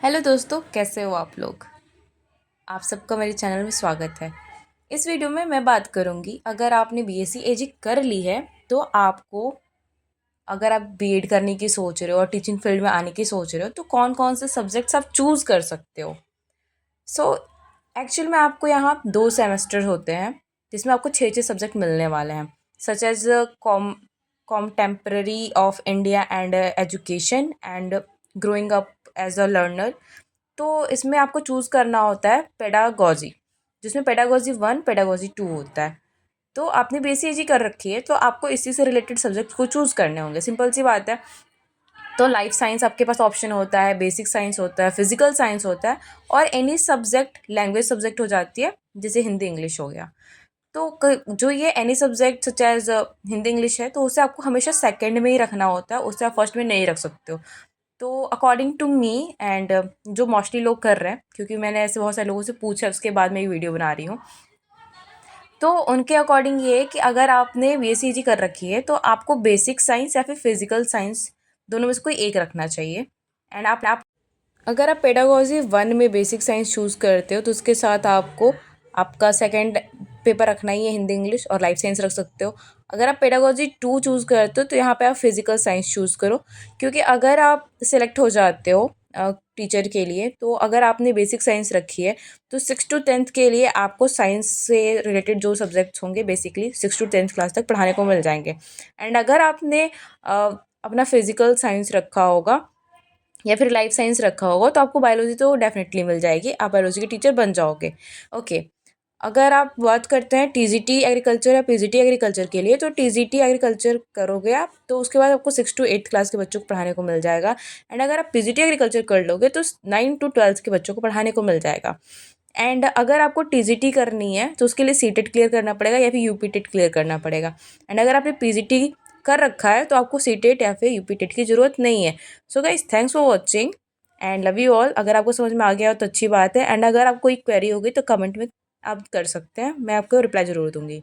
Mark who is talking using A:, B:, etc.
A: Hello दोस्तों, कैसे हो आप लोग। आप सबका मेरे चैनल में स्वागत है। इस वीडियो में मैं बात करूंगी, अगर आपने बीएससी एजी कर ली है तो आपको, अगर आप बीएड करने की सोच रहे हो और टीचिंग फील्ड में आने की सोच रहे हो तो कौन कौन से सब्जेक्ट्स आप चूज़ कर सकते हो। सो एक्चुअल में आपको यहाँ 2 सेमेस्टर होते हैं जिसमें आपको 6 सब्जेक्ट मिलने वाले हैं, such as contemporary of India and education and growing up as a learner. तो इसमें आपको चूज़ करना होता है पेडागॉजी, जिसमें पेडागॉजी 1 पेडागॉजी 2 होता है। तो आपने बीएससी कर रखी है तो आपको इसी से रिलेटेड सब्जेक्ट को चूज़ करने होंगे, सिंपल सी बात है। तो लाइफ साइंस आपके पास ऑप्शन होता है, बेसिक साइंस होता है, फिजिकल साइंस होता है, और एनी सब्जेक्ट लैंग्वेज सब्जेक्ट हो जाती है, जैसे हिंदी इंग्लिश हो गया। तो जो ये any subject such as Hindi English है तो उसे आपको हमेशा सेकंड में ही रखना होता है, उसे आप फर्स्ट में नहीं रख सकते हो। तो अकॉर्डिंग टू मी एंड जो मोस्टली लोग कर रहे हैं, क्योंकि मैंने ऐसे बहुत सारे लोगों से पूछा उसके बाद मैं ये वीडियो बना रही हूँ, तो उनके अकॉर्डिंग ये है कि अगर आपने बीएससी कर रखी है तो आपको बेसिक साइंस या फिर फिजिकल साइंस दोनों में से कोई एक रखना चाहिए। एंड आप अगर आप पेडागॉजी 1 में बेसिक साइंस चूज़ करते हो तो उसके साथ आपको आपका सेकंड पेपर रखना ही है हिंदी इंग्लिश, और लाइफ साइंस रख सकते हो। अगर आप पेडागॉजी 2 चूज़ करते हो तो यहाँ पे आप फिजिकल साइंस चूज़ करो, क्योंकि अगर आप सिलेक्ट हो जाते हो टीचर के लिए, तो अगर आपने बेसिक साइंस रखी है तो 6 to 10th के लिए आपको साइंस से रिलेटेड जो सब्जेक्ट्स होंगे बेसिकली 6 to 10th क्लास तक पढ़ाने को मिल जाएंगे। एंड अगर आपने अपना फिजिकल साइंस रखा होगा या फिर लाइफ साइंस रखा होगा तो आपको बायोलॉजी तो डेफिनेटली मिल जाएगी, आप बायोलॉजी के टीचर बन जाओगे। ओके, अगर आप बात करते हैं टीजीटी एग्रीकल्चर या पीजीटी एग्रीकल्चर के लिए, तो टीजीटी एग्रीकल्चर करोगे आप तो उसके बाद आपको 6 to 8th क्लास के बच्चों को पढ़ाने को मिल जाएगा। एंड अगर आप पीजीटी एग्रीकल्चर कर लोगे तो 9 to 12th के बच्चों को पढ़ाने को मिल जाएगा। एंड अगर आपको टीजीटी करनी है तो उसके लिए सीटेट क्लियर करना पड़ेगा या फिर यूपीटेट क्लियर करना पड़ेगा। एंड अगर आपने पीजीटी कर रखा है तो आपको सीटेट या फिर यूपीटेट की ज़रूरत नहीं है। So guys, thanks for watching and love you all. अगर आपको समझ में आ गया हो तो अच्छी बात है, एंड अगर आपको कोई क्वेरी होगी तो कमेंट में आप कर सकते हैं, मैं आपको रिप्लाई ज़रूर दूंगी।